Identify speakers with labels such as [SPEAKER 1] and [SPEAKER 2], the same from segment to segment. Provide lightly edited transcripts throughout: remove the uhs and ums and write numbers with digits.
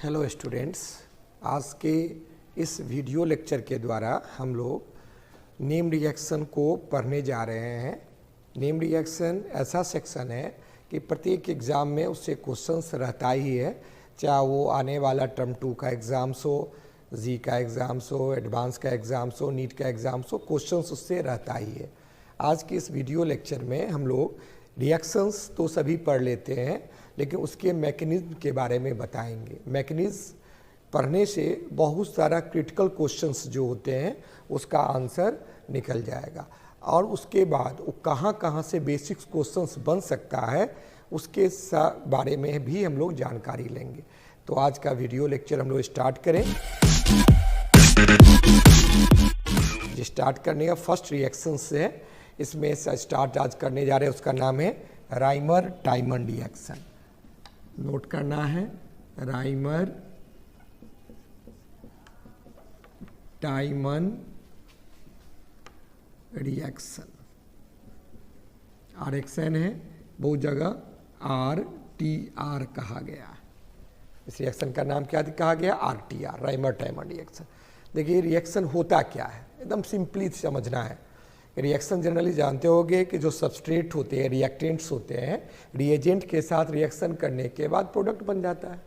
[SPEAKER 1] Hello students, आज के इस वीडियो लेक्चर के द्वारा हम लोग नेम रिएक्शन को पढ़ने जा रहे हैं। नेम रिएक्शन ऐसा सेक्शन है कि प्रत्येक एग्ज़ाम में उससे क्वेश्चंस रहता ही है, चाहे वो आने वाला टर्म 2 का एग्ज़ाम्स हो, जी का एग्ज़ाम्स हो, एडवांस का एग्ज़ाम्स हो, नीट का एग्ज़ाम्स हो, क्वेश्चंस उससे रहता ही है। आज के इस वीडियो लेक्चर में हम लोग रिएक्शंस तो सभी पढ़ लेते हैं, लेकिन उसके मैकेनिज्म के बारे में बताएंगे। मैकेनिज्म पढ़ने से बहुत सारा क्रिटिकल क्वेश्चंस जो होते हैं उसका आंसर निकल जाएगा, और उसके बाद वो कहाँ कहाँ से बेसिक क्वेश्चंस बन सकता है उसके बारे में भी हम लोग जानकारी लेंगे। तो आज का वीडियो लेक्चर हम लोग स्टार्ट करें। स्टार्ट करने का फर्स्ट रिएक्शन से है, इसमें स्टार्ट आज करने जा रहे हैं, उसका नाम है राइमर टाइमन रिएक्शन। नोट करना है, राइमर टाइमन रिएक्शन। RXN है, बहुत जगह RTR कहा गया है। इस रिएक्शन का नाम क्या कहा गया? RTR, Rymer टाइमन reaction. देखिए रिएक्शन होता क्या है, एकदम सिंपली समझना है। रिएक्शन जनरली जानते होंगे कि जो सबस्ट्रेट होते हैं, रिएक्टेंट्स होते हैं, रिएजेंट के साथ रिएक्शन करने के बाद प्रोडक्ट बन जाता है।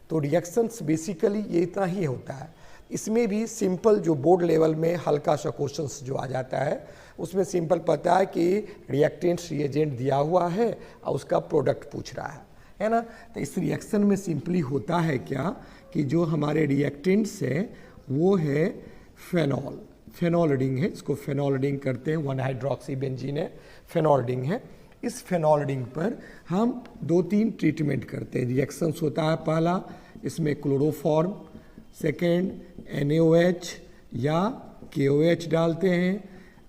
[SPEAKER 1] तो रिएक्शंस बेसिकली ये इतना ही होता है। इसमें भी सिंपल जो बोर्ड लेवल में हल्का सा क्वेश्चंस जो आ जाता है उसमें सिंपल पता है कि रिएक्टेंट्स रिएजेंट दिया हुआ है और उसका प्रोडक्ट पूछ रहा है ना। तो इस रिएक्शन में सिंपली होता है क्या कि जो हमारे रिएक्टेंट्स है वो है फेनॉल। फेनॉल रिंग है, इसको फेनॉल रिंग करते हैं, 1 हाइड्रोक्सी बेंजीन है, फेनॉल रिंग है। इस फेनॉल रिंग पर हम 2-3 ट्रीटमेंट करते हैं। रिएक्शंस होता है, पहला इसमें क्लोरोफॉर्म, सेकेंड NaOH या KOH डालते हैं,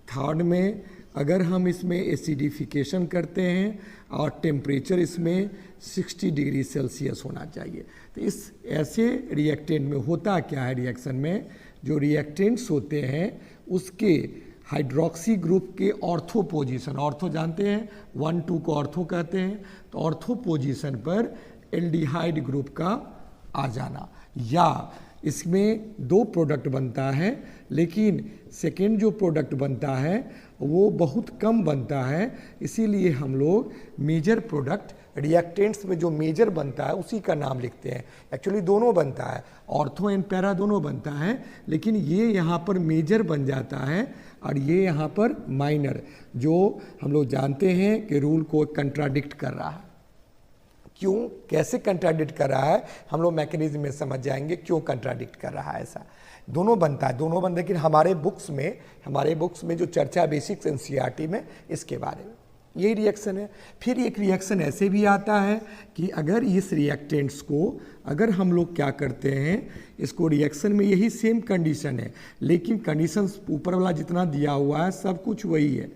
[SPEAKER 1] थर्ड में अगर हम इसमें एसिडिफिकेशन करते हैं और टेम्परेचर इसमें 60 डिग्री सेल्सियस होना चाहिए। तो इस ऐसे रिएक्टेंट में होता क्या है, रिएक्शन में जो रिएक्टेंट्स होते हैं उसके हाइड्रोक्सी ग्रुप के ऑर्थो पोजीशन, ऑर्थो जानते हैं 1-2 को ऑर्थो कहते हैं, तो ऑर्थो पोजीशन पर एल्डिहाइड ग्रुप का आ जाना, या इसमें 2 प्रोडक्ट बनता है लेकिन सेकेंड जो प्रोडक्ट बनता है वो बहुत कम बनता है, इसीलिए हम लोग मेजर प्रोडक्ट रिएक्टेंट्स में जो मेजर बनता है उसी का नाम लिखते हैं। एक्चुअली दोनों बनता है, ऑर्थो एंड पैरा दोनों बनता है, लेकिन ये यहाँ पर मेजर बन जाता है और ये यहाँ पर माइनर, जो हम लोग जानते हैं कि रूल को कंट्राडिक्ट कर रहा है। क्यों, कैसे कंट्राडिक्ट कर रहा है हम लोग मैकेनिज्म में समझ जाएंगे क्यों कंट्राडिक्ट कर रहा है। ऐसा दोनों बनता है, दोनों बनता है, लेकिन हमारे बुक्स में जो चर्चा बेसिक्स NCERT में इसके बारे में यही रिएक्शन है। फिर एक रिएक्शन ऐसे भी आता है कि अगर इस रिएक्टेंट्स को अगर हम लोग क्या करते हैं, इसको रिएक्शन में यही सेम कंडीशन है, लेकिन कंडीशन ऊपर वाला जितना दिया हुआ है सब कुछ वही है,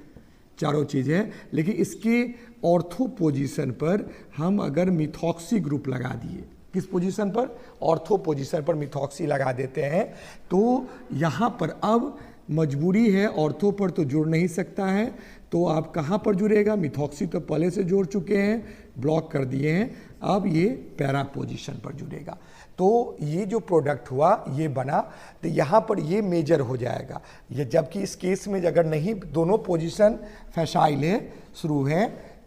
[SPEAKER 1] चारों चीज़ें, लेकिन इसके ऑर्थो पोजीशन पर हम अगर मिथॉक्सी ग्रुप लगा दिए, किस पोजीशन पर? ऑर्थो पोजीशन पर मिथॉक्सी लगा देते हैं, तो यहाँ पर अब मजबूरी है, ऑर्थो पर तो जुड़ नहीं सकता है, तो आप कहाँ पर जुड़ेगा? मिथॉक्सी तो पहले से जोड़ चुके हैं, ब्लॉक कर दिए हैं, अब ये पैरा पोजीशन पर जुड़ेगा। तो ये जो प्रोडक्ट हुआ ये बना, तो यहाँ पर ये मेजर हो जाएगा ये, जबकि इस केस में अगर नहीं दोनों पोजीशन फैसाइल है, शुरू है,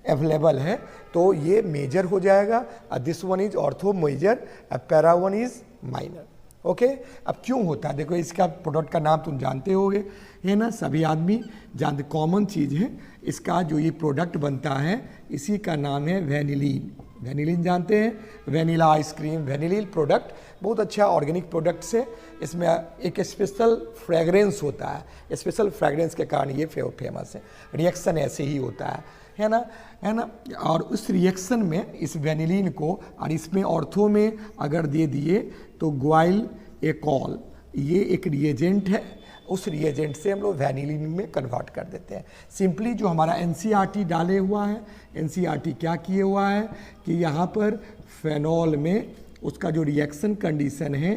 [SPEAKER 1] अवेलेबल है, तो ये मेजर हो जाएगा। This one is ortho major, para one is minor. Okay, अब क्यों होता है देखो, इसका प्रोडक्ट का नाम तुम जानते होगे, है ना, सभी आदमी जानते, कॉमन चीज़ है। इसका जो ये प्रोडक्ट बनता है इसी का नाम है वेनिलीन। वेनिलीन जानते हैं, वेनिला आइसक्रीम, वेनिलीन प्रोडक्ट बहुत अच्छा ऑर्गेनिक प्रोडक्ट है। इसमें एक स्पेशल फ्रेगरेंस होता है, स्पेशल फ्रेगरेंस के कारण ये फेमस है। रिएक्शन ऐसे ही होता है ना। और उस रिएक्शन में इस वेनिलीन को और इसमें ऑर्थो में अगर दे दिए तो ग्वाइल एकॉल, ये एक रिएजेंट है, उस रिएजेंट से हम लोग वेनिलीन में कन्वर्ट कर देते हैं। सिंपली जो हमारा NCERT डाले हुआ है, NCERT क्या किए हुआ है कि यहाँ पर फेनॉल में उसका जो रिएक्शन कंडीशन है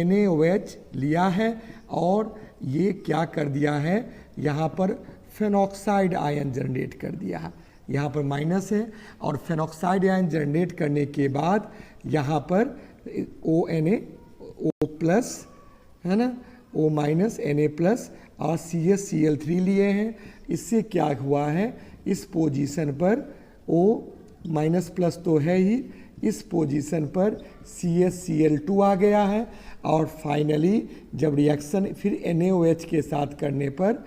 [SPEAKER 1] NaOH लिया है और ये क्या कर दिया है, यहाँ पर फेनॉक्साइड आयन जनरेट कर दिया है, यहाँ पर माइनस है, और फेनॉक्साइड आयन जनरेट करने के बाद यहाँ पर ONA O प्लस है ना, O माइनस Na प्लस और CH Cl3 लिए हैं। इससे क्या हुआ है, इस पोजीशन पर O माइनस प्लस तो है ही, इस पोजीशन पर CH Cl2 आ गया है। और फाइनली जब रिएक्शन फिर NaOH के साथ करने पर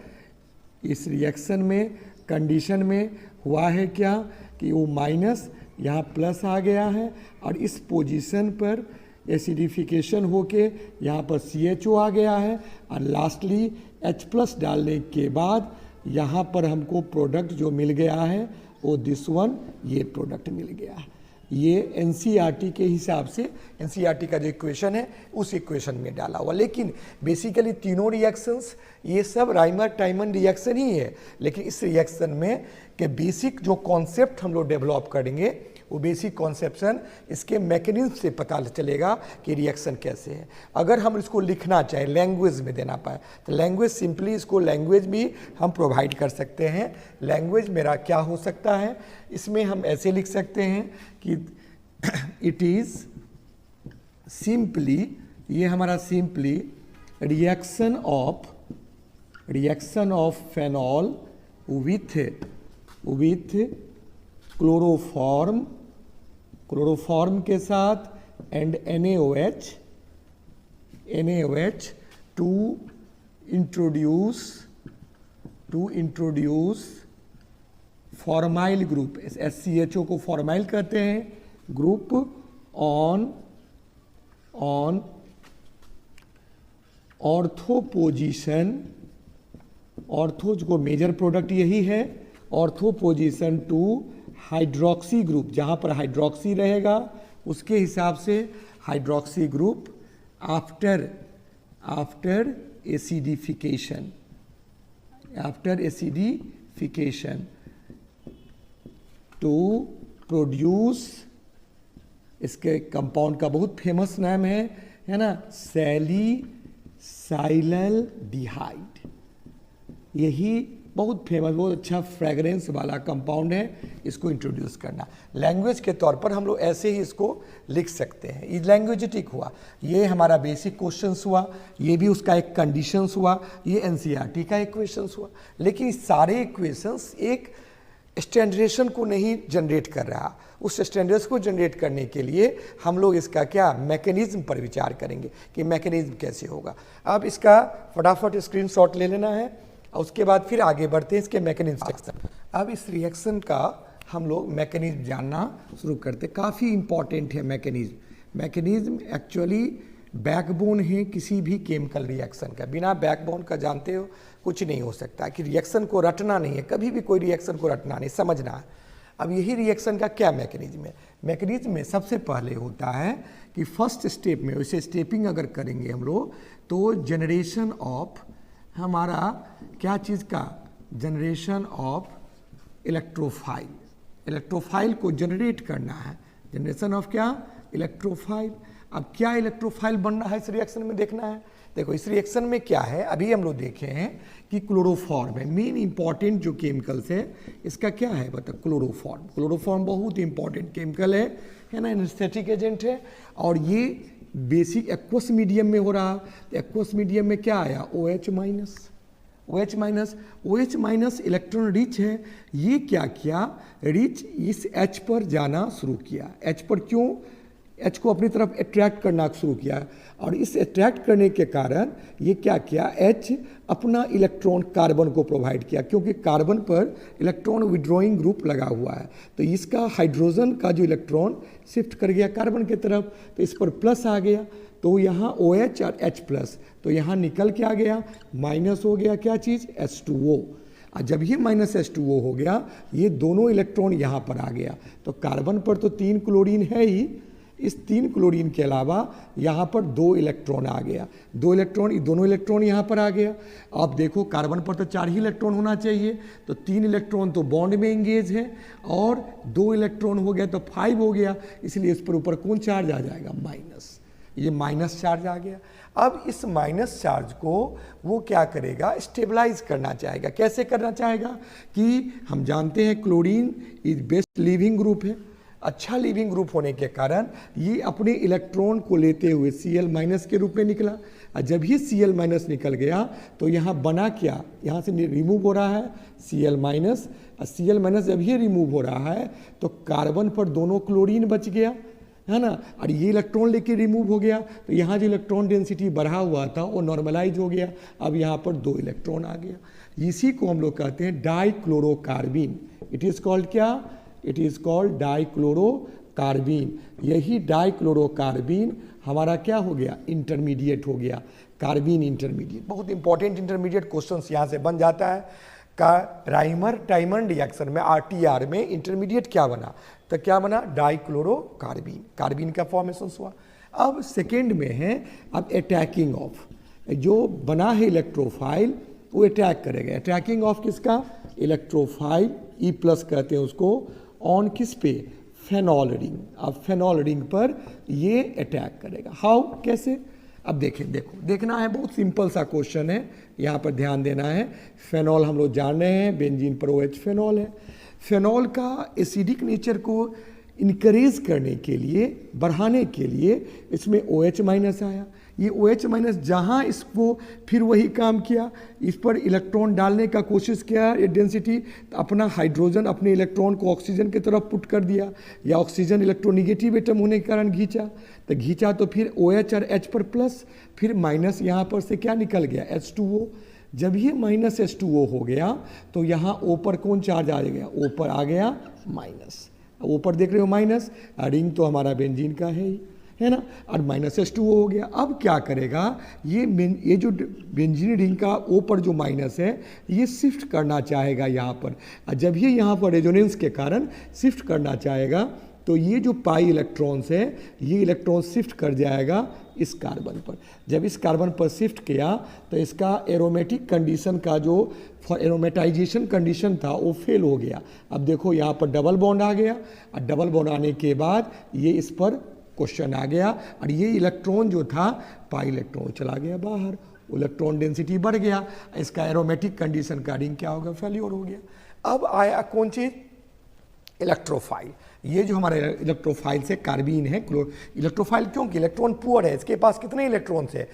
[SPEAKER 1] इस रिएक्शन में कंडीशन में हुआ है क्या कि O माइनस यहाँ प्लस आ गया है और इस पोजीशन पर एसिडिफिकेशन होके यहाँ पर CHO आ गया है और लास्टली H प्लस डालने के बाद यहाँ पर हमको प्रोडक्ट जो मिल गया है वो दिस वन, ये प्रोडक्ट मिल गया है। ये NCERT के हिसाब से NCERT का जो इक्वेशन है उस इक्वेशन में डाला हुआ। लेकिन बेसिकली तीनों रिएक्शंस ये सब राइमर टाइमन रिएक्शन ही है, लेकिन इस रिएक्शन में के बेसिक जो कॉन्सेप्ट हम लोग डेवलप करेंगे वो बेसिक कॉन्सेप्शन इसके मैकेनिज्म से पता चलेगा कि रिएक्शन कैसे है। अगर हम इसको लिखना चाहें, लैंग्वेज में देना पाए, तो लैंग्वेज सिंपली इसको लैंग्वेज भी हम प्रोवाइड कर सकते हैं। लैंग्वेज मेरा क्या हो सकता है, इसमें हम ऐसे लिख सकते हैं कि इट इज़ सिंपली, ये हमारा simply reaction of phenol with chloroform के साथ and NaOH to introduce formyl group, SCHO को फॉर्माइल कहते हैं, group on ortho position, ortho को मेजर प्रोडक्ट यही है, ortho position to hydroxy group, जहाँ पर हाइड्रोक्सी रहेगा उसके हिसाब से hydroxy group after acidification to produce, इसके कंपाउंड का बहुत फेमस नाम है ना, सैलिसाइलडिहाइड। यही बहुत फेमस, बहुत अच्छा फ्रेगरेंस वाला कंपाउंड है, इसको इंट्रोड्यूस करना। लैंग्वेज के तौर पर हम लोग ऐसे ही इसको लिख सकते हैं। ये लैंग्वेजेटिक हुआ, ये हमारा बेसिक क्वेश्चंस हुआ, ये भी उसका एक कंडीशंस हुआ, ये NCERT का इक्वेशंस हुआ। लेकिन सारे इक्वेशंस एक स्टैंडर्डेशन को नहीं जनरेट कर रहा। उस स्टैंडर्ड्स को जनरेट करने के लिए हम लोग इसका क्या मैकेनिज्म पर विचार करेंगे कि मैकेनिज्म कैसे होगा। अब इसका फटाफट स्क्रीनशॉट ले लेना है और उसके बाद फिर आगे बढ़ते हैं इसके मैकेनिज्म सेक्शन। अब इस रिएक्शन का हम लोग मैकेनिज्म जानना शुरू करते, काफ़ी इंपॉर्टेंट है मैकेनिज्म। मैकेनिज्म एक्चुअली बैकबोन है किसी भी केमिकल रिएक्शन का। बिना बैकबोन का जानते हो कुछ नहीं हो सकता, कि रिएक्शन को रटना नहीं है, कभी भी कोई रिएक्शन को रटना नहीं, समझना है। अब यही रिएक्शन का क्या मैकेनिज्म है। मैकेनिज्म में सबसे पहले होता है कि फर्स्ट स्टेप में, वैसे स्टेपिंग अगर करेंगे हम लोग तो जनरेशन ऑफ हमारा क्या चीज़ का, जनरेशन ऑफ इलेक्ट्रोफाइल, इलेक्ट्रोफाइल को जनरेट करना है। जनरेशन ऑफ क्या, इलेक्ट्रोफाइल। अब क्या इलेक्ट्रोफाइल बन रहा है इस रिएक्शन में देखना है। देखो इस रिएक्शन में क्या है, अभी हम लोग देखे हैं कि क्लोरोफॉर्म है, मेन इंपॉर्टेंट जो केमिकल्स है इसका क्या है बता, क्लोरोफॉर्म। क्लोरोफॉर्म बहुत इंपॉर्टेंट केमिकल है ना, एनेस्थेटिक एजेंट है। और ये बेसिक एक्वस मीडियम में हो रहा, तो एक्वस मीडियम में क्या आया, OH माइनस इलेक्ट्रॉन रिच है। ये क्या किया, रिच इस H पर जाना शुरू किया। H पर क्यों, H को अपनी तरफ अट्रैक्ट करना शुरू किया, और इस अट्रैक्ट करने के कारण ये क्या किया, H अपना इलेक्ट्रॉन कार्बन को प्रोवाइड किया, क्योंकि कार्बन पर इलेक्ट्रॉन विड्रॉइंग ग्रुप लगा हुआ है। तो इसका हाइड्रोजन का जो इलेक्ट्रॉन शिफ्ट कर गया कार्बन की तरफ, तो इस पर प्लस आ गया, तो यहाँ OH और H प्लस, तो यहाँ निकल के आ गया, माइनस हो गया क्या चीज़, H2O। और जब ये माइनस H2O हो गया, ये दोनों इलेक्ट्रॉन यहाँ पर आ गया। तो कार्बन पर तो 3 क्लोरीन है ही, इस 3 क्लोरीन के अलावा यहाँ पर 2 इलेक्ट्रॉन आ गया, 2 इलेक्ट्रॉन, दोनों इलेक्ट्रॉन यहाँ पर आ गया। अब देखो कार्बन पर तो 4 ही इलेक्ट्रॉन होना चाहिए, तो 3 इलेक्ट्रॉन तो बॉन्ड में एंगेज है, और 2 इलेक्ट्रॉन हो गया तो 5 हो गया, इसलिए इस पर ऊपर कौन चार्ज आ जाएगा, माइनस। ये माइनस चार्ज आ गया। अब इस माइनस चार्ज को वो क्या करेगा, स्टेबलाइज करना चाहेगा। कैसे करना चाहेगा कि हम जानते हैं chlorine is best leaving group है, अच्छा लीविंग ग्रुप होने के कारण ये अपने इलेक्ट्रॉन को लेते हुए Cl- के रूप में निकला। और जब ये Cl- निकल गया तो यहाँ बना क्या, यहाँ से रिमूव हो रहा है Cl-, और Cl- जब ये रिमूव हो रहा है तो कार्बन पर दोनों क्लोरीन बच गया, है ना, और ये इलेक्ट्रॉन लेके रिमूव हो गया, तो यहाँ जो इलेक्ट्रॉन डेंसिटी बढ़ा हुआ था वो नॉर्मलाइज हो गया। अब यहाँ पर 2 इलेक्ट्रॉन आ गया। इसी को हम लोग कहते हैं डाइक्लोरोकार्बीन। इट इज़ कॉल्ड क्या, इट इज़ कॉल्ड डाइक्लोरोकार्बीन। यही डाइक्लोरोकार्बीन हमारा क्या हो गया, इंटरमीडिएट हो गया, कार्बीन इंटरमीडिएट। बहुत इंपॉर्टेंट इंटरमीडिएट क्वेश्चन यहाँ से बन जाता है का राइमर टाइमन रिएक्शन में RTR में इंटरमीडिएट क्या बना, तो क्या बना, डाइक्लोरोकार्बीन, कार्बीन का फॉर्मेशन हुआ। अब सेकेंड में है अब अटैकिंग ऑफ, जो बना है इलेक्ट्रोफाइल वो अटैक करेगा। अटैकिंग ऑफ किसका, इलेक्ट्रोफाइल E+ कहते हैं उसको, ऑन किस पे, फेनॉल रिंग। अब फेनॉल रिंग पर ये अटैक करेगा। हाउ, कैसे, अब देखें, देखना है, बहुत सिंपल सा क्वेश्चन है, यहाँ पर ध्यान देना है। फेनॉल हम लोग जान रहे हैं बेंजीन पर OH फेनॉल है। फेनॉल का एसिडिक नेचर को इनकरेज करने के लिए, बढ़ाने के लिए इसमें OH- आया। ये OH- जहाँ इसको फिर वही काम किया, इस पर इलेक्ट्रॉन डालने का कोशिश किया, ये डेंसिटी अपना हाइड्रोजन अपने इलेक्ट्रॉन को ऑक्सीजन की तरफ पुट कर दिया, या ऑक्सीजन इलेक्ट्रोनिगेटिव एटम होने के कारण खींचा तो फिर OH और H पर प्लस, फिर माइनस यहाँ पर से क्या निकल गया, H2O। जब ये -H2O हो गया तो यहाँ O पर कौन चार्ज आ गया, O पर आ गया माइनस। O पर देख रहे हो माइनस, रिंग तो हमारा बेंजीन का है ही, है ना, और -H2O हो गया। अब क्या करेगा, ये जो बेंजीन रिंग का O पर जो माइनस है ये शिफ्ट करना चाहेगा यहाँ पर, और जब ये यहाँ पर रेजोनेंस के कारण शिफ्ट करना चाहेगा तो ये जो पाई इलेक्ट्रॉन्स है ये इलेक्ट्रॉन शिफ्ट कर जाएगा इस कार्बन पर। जब इस कार्बन पर शिफ्ट किया तो इसका एरोमेटिक कंडीशन का जो एरोमेटाइजेशन कंडीशन था वो फेल हो गया। अब देखो यहाँ पर डबल बॉन्ड आ गया, और डबल बॉन्ड आने के बाद ये इस पर क्वेश्चन आ गया, और ये इलेक्ट्रॉन जो था पाई इलेक्ट्रॉन चला गया बाहर, इलेक्ट्रॉन डेंसिटी बढ़ गया, इसका एरोमेटिक कंडीशन का रिंग क्या होगा, फेल्योर हो गया। अब आया कौन चीज़, इलेक्ट्रोफाइल। ये जो हमारे इलेक्ट्रोफाइल से कार्बीन है, इलेक्ट्रोफाइल क्योंकि इलेक्ट्रॉन पुअर है, इसके पास कितने इलेक्ट्रॉन्स है,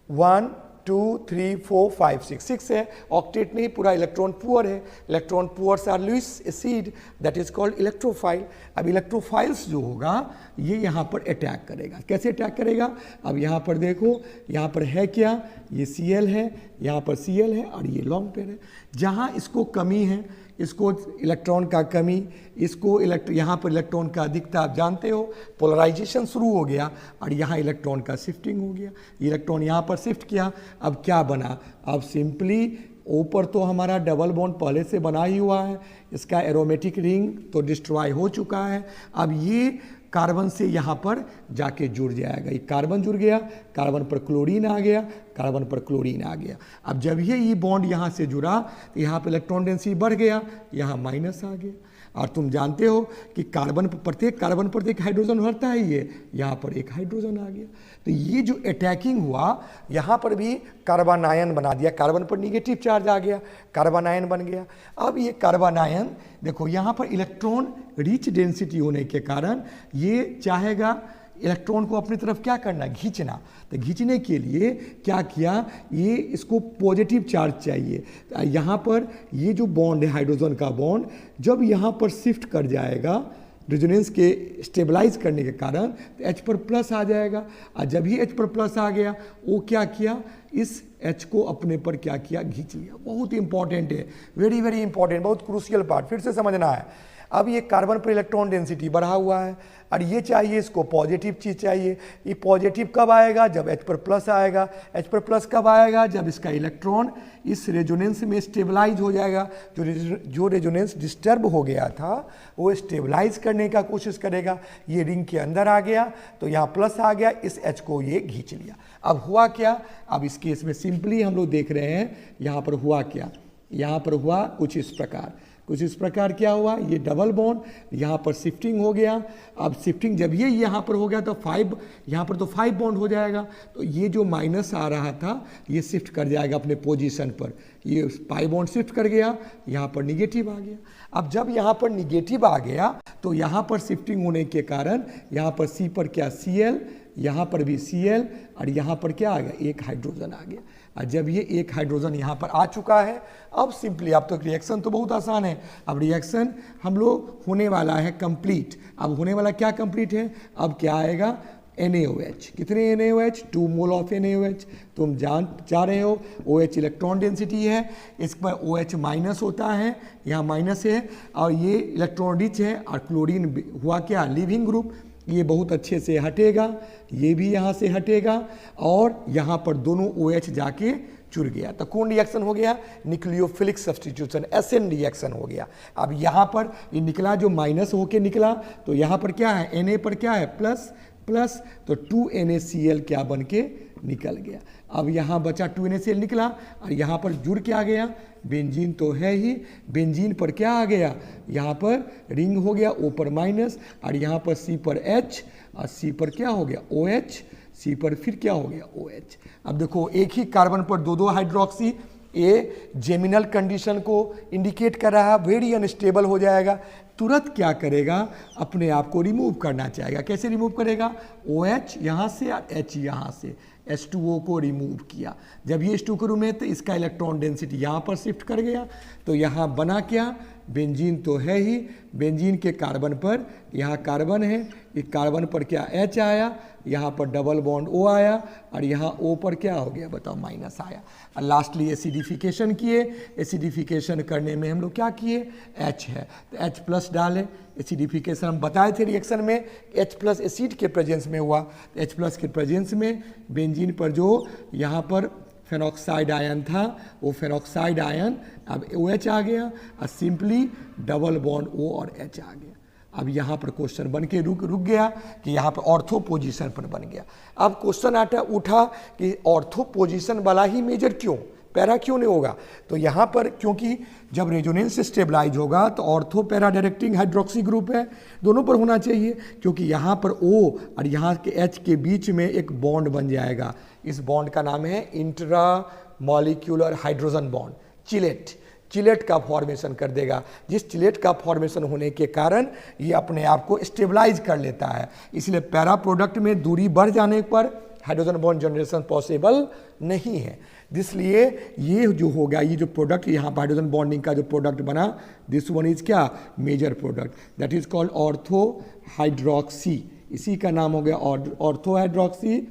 [SPEAKER 1] 1 2 3 4 5 6 है, ऑक्टेट नहीं, पूरा इलेक्ट्रॉन पुअर है। Electron poor are Lewis acid, that is called electrophile. अब इलेक्ट्रोफाइल्स जो होगा ये यहाँ पर अटैक करेगा। कैसे अटैक करेगा, अब यहाँ पर देखो, यहाँ पर है क्या, ये Cl है, यहाँ पर Cl है, और ये लॉन्ग पेयर है। जहाँ इसको कमी है, इसको इलेक्ट्रॉन का कमी, इसको यहाँ पर इलेक्ट्रॉन का अधिकता, आप जानते हो पोलराइजेशन शुरू हो गया, और यहाँ इलेक्ट्रॉन का शिफ्टिंग हो गया। इलेक्ट्रॉन यहाँ पर शिफ्ट किया, अब क्या बना, अब सिंपली ऊपर तो हमारा डबल बॉन्ड पहले से बना ही हुआ है, इसका एरोमेटिक रिंग तो डिस्ट्रॉय हो चुका है। अब ये कार्बन से यहाँ पर जाके जुड़ जाएगा, ये कार्बन जुड़ गया, कार्बन पर क्लोरीन आ गया, कार्बन पर क्लोरीन आ गया। अब जब ये बॉन्ड यहाँ से जुड़ा तो यहाँ पर इलेक्ट्रॉन डेंसिटी बढ़ गया, यहाँ माइनस आ गया। और तुम जानते हो कि प्रत्येक कार्बन पर एक हाइड्रोजन भरता है, ये यहाँ पर एक हाइड्रोजन आ गया। तो ये जो अटैकिंग हुआ, यहाँ पर भी कार्बन आयन बना दिया, कार्बन पर निगेटिव चार्ज आ गया, कार्बन आयन बन गया। अब ये कार्बन आयन देखो, यहाँ पर इलेक्ट्रॉन रिच डेंसिटी होने के कारण ये चाहेगा इलेक्ट्रॉन को अपनी तरफ क्या करना, खींचना। तो खींचने के लिए क्या किया, ये इसको पॉजिटिव चार्ज चाहिए। यहाँ पर ये जो बॉन्ड है हाइड्रोजन का बॉन्ड, जब यहाँ पर शिफ्ट कर जाएगा रेजोनेंस के स्टेबलाइज करने के कारण, तो H पर प्लस आ जाएगा। और जब ही H पर प्लस आ गया, वो क्या किया, इस H को अपने पर क्या किया, खींच लिया। बहुत इंपॉर्टेंट है, वेरी वेरी इंपॉर्टेंट, बहुत क्रूशियल पार्ट, फिर से समझना है। अब ये कार्बन पर इलेक्ट्रॉन डेंसिटी बढ़ा हुआ है, और ये चाहिए इसको पॉजिटिव चीज़ चाहिए। ये पॉजिटिव कब आएगा, जब H पर प्लस आएगा। H पर प्लस कब आएगा, जब इसका इलेक्ट्रॉन इस रेजोनेंस में स्टेबलाइज हो जाएगा। जो रेजोनेंस डिस्टर्ब हो गया था वो स्टेबलाइज करने का कोशिश करेगा। ये रिंग के अंदर आ गया तो यहाँ प्लस आ गया, इस H को ये खींच लिया। अब हुआ क्या, अब इस केस में सिंपली हम लोग देख रहे हैं यहाँ पर हुआ क्या, यहाँ पर हुआ कुछ इस प्रकार, कुछ इस प्रकार क्या हुआ, ये डबल बॉन्ड, यहाँ पर शिफ्टिंग हो गया। अब शिफ्टिंग जब ये यहाँ पर हो गया तो 5, यहाँ पर तो 5 बॉन्ड हो जाएगा, तो ये जो माइनस आ रहा था ये शिफ्ट कर जाएगा अपने पोजीशन पर, ये पाई बॉन्ड शिफ्ट कर गया, यहाँ पर निगेटिव आ गया। अब जब यहाँ पर निगेटिव आ गया तो यहाँ पर शिफ्टिंग होने के कारण यहाँ पर C पर क्या Cl, यहाँ पर भी Cl, और यहाँ पर क्या आ गया, एक हाइड्रोजन आ गया। और जब ये एक हाइड्रोजन यहाँ पर आ चुका है, अब सिंपली, अब तो रिएक्शन तो बहुत आसान है, अब रिएक्शन हम लोग होने वाला है कंप्लीट। अब होने वाला क्या कंप्लीट है, अब क्या आएगा, NaOH। कितने NaOH, 2 मोल ऑफ NaOH। तुम जा रहे हो OH इलेक्ट्रॉन डेंसिटी है, इस पर OH माइनस होता है, यहाँ माइनस है, और ये इलेक्ट्रॉन रिच है, और क्लोरीन हुआ क्या, लिविंग ग्रुप, ये बहुत अच्छे से हटेगा, ये भी यहाँ से हटेगा, और यहाँ पर दोनों OH जाके जुड़ गया। तो कौन रिएक्शन हो गया, न्यूक्लियोफिलिक सब्स्टिट्यूशन, SN रिएक्शन हो गया। अब यहाँ पर ये निकला, जो माइनस होके निकला, तो यहाँ पर क्या है, Na पर क्या है, प्लस प्लस, तो 2NaCl क्या बन के निकल गया। अब यहाँ बचा 2NaCl निकला, और यहाँ पर जुड़ के आ गया, बेंजीन तो है ही, बेंजीन पर क्या आ गया, यहाँ पर रिंग हो गया, O पर माइनस, और यहाँ पर C पर H, और C पर क्या हो गया, OH, C पर फिर क्या हो गया, OH। अब देखो एक ही कार्बन पर दो हाइड्रोक्सी, ये जेमिनल कंडीशन को इंडिकेट कर रहा है, वेरी अनस्टेबल हो जाएगा, तुरंत क्या करेगा, अपने आप को रिमूव करना चाहेगा। कैसे रिमूव करेगा, OH यहाँ से और H यहाँ से, H2O को रिमूव किया। जब ये H2 को रिमूव, तो इसका इलेक्ट्रॉन डेंसिटी यहाँ पर शिफ्ट कर गया, तो यहाँ बना क्या, बेंजीन तो है ही, बेंजीन के कार्बन पर, यहाँ कार्बन है, ये कार्बन पर क्या H आया, यहाँ पर डबल बॉन्ड O आया, और यहाँ O पर क्या हो गया बताओ, माइनस आया। और लास्टली एसिडिफिकेशन किए, एसिडिफिकेशन करने में हम लोग क्या किए, H है तो H प्लस डाले, एसिडिफिकेशन हम बताए थे रिएक्शन में H प्लस एसिड के प्रेजेंस में हुआ, तो H प्लस के प्रेजेंस में बेंजीन पर जो यहाँ पर फेनॉक्साइड आयन था, वो फेनॉक्साइड आयन अब OH आ गया, और सिंपली डबल बॉन्ड O और H आ गया। अब यहाँ पर क्वेश्चन बन के रुक गया कि यहाँ पर ऑर्थो पोजीशन पर बन गया। अब क्वेश्चन उठा कि ऑर्थो पोजीशन वाला ही मेजर क्यों, पैरा क्यों नहीं होगा, तो यहाँ पर क्योंकि जब रेजोनेंस स्टेबलाइज होगा तो ortho para directing hydroxy group है, दोनों पर होना चाहिए, क्योंकि यहाँ पर O और यहाँ के H के बीच में एक बॉन्ड बन जाएगा। इस बॉन्ड का नाम है intra molecular hydrogen bond, chelate. Chelate का फॉर्मेशन कर देगा, जिस चिलेट का फॉर्मेशन होने के कारण ये अपने आप को स्टेबलाइज कर लेता है। इसलिए पैरा प्रोडक्ट में दूरी बढ़ जाने पर हाइड्रोजन बॉन्ड जनरेशन पॉसिबल नहीं है। इसलिए ये जो होगा, ये जो प्रोडक्ट यहाँ पर हाइड्रोजन बॉन्डिंग का जो प्रोडक्ट बना, दिस वन इज क्या, major product, that is called ortho hydroxy. इसी का नाम हो गया ऑर्थो हाइड्रोक्सी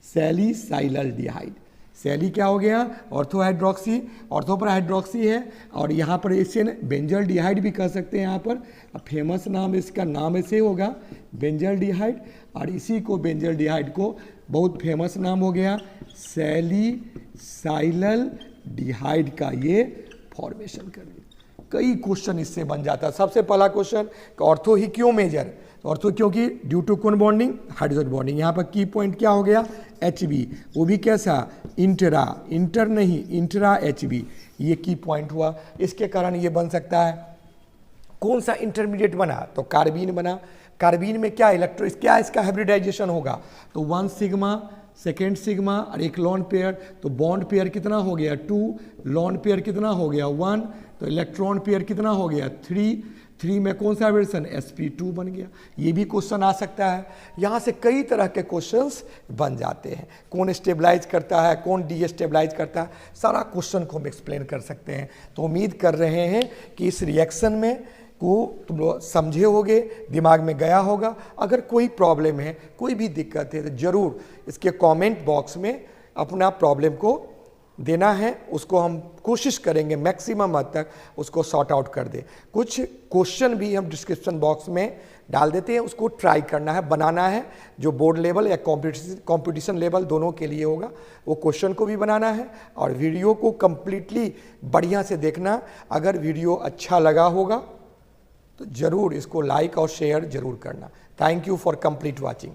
[SPEAKER 1] सैलिसाइलडिहाइड। सैली क्या हो गया, ऑर्थो हाइड्रोक्सी, ऑर्थो पर हाइड्रोक्सी है, और यहाँ पर इसे बेंजल डिहाइड भी कह सकते हैं। यहाँ पर फेमस नाम इसका नाम ऐसे होगा बेंजल डिहाइड, और इसी को बेंजल डिहाइड को बहुत फेमस नाम हो गया सैलिसाइलल डिहाइड का ये फॉर्मेशन कर दिया। कई क्वेश्चन इससे बन जाता है। सबसे पहला क्वेश्चन, ऑर्थो ही क्यों मेजर, ऑर्थो क्योंकि ड्यू टू कौन बॉन्डिंग, हाइड्रोजन बॉन्डिंग। यहाँ पर की पॉइंट क्या हो गया, HB, वो भी कैसा, इंटरा, इंटर नहीं, इंट्रा HB, ये की पॉइंट हुआ। इसके कारण ये बन सकता है, कौन सा इंटरमीडिएट बना, तो कार्बीन बना। कार्बीन में क्या क्या इसका हाइब्रिडाइजेशन होगा, तो 1 सिग्मा, सेकेंड सिग्मा और एक लॉन पेयर, तो बॉन्ड पेयर कितना हो गया 2, लॉन पेयर कितना हो गया 1, तो इलेक्ट्रॉन पेयर कितना हो गया 3 में कौन सा हाइब्रिडेशन, sp2 बन गया। ये भी क्वेश्चन आ सकता है। यहाँ से कई तरह के क्वेश्चंस बन जाते हैं, कौन स्टेबलाइज करता है, कौन डीस्टेबलाइज करता है, सारा क्वेश्चन को हम एक्सप्लेन कर सकते हैं। तो उम्मीद कर रहे हैं कि इस रिएक्शन में को तुम लोग समझे होगे, दिमाग में गया होगा। अगर कोई प्रॉब्लम है, कोई भी दिक्कत है, तो ज़रूर इसके कमेंट बॉक्स में अपना प्रॉब्लम को देना है, उसको हम कोशिश करेंगे मैक्सिमम हद तक उसको सॉर्ट आउट कर दे। कुछ क्वेश्चन भी हम डिस्क्रिप्शन बॉक्स में डाल देते हैं, उसको ट्राई करना है, बनाना है, जो बोर्ड लेवल या कंपटीशन लेवल दोनों के लिए होगा, वो क्वेश्चन को भी बनाना है और वीडियो को कंप्लीटली बढ़िया से देखना। अगर वीडियो अच्छा लगा होगा तो ज़रूर इसको लाइक और शेयर ज़रूर करना। Thank you for complete watching.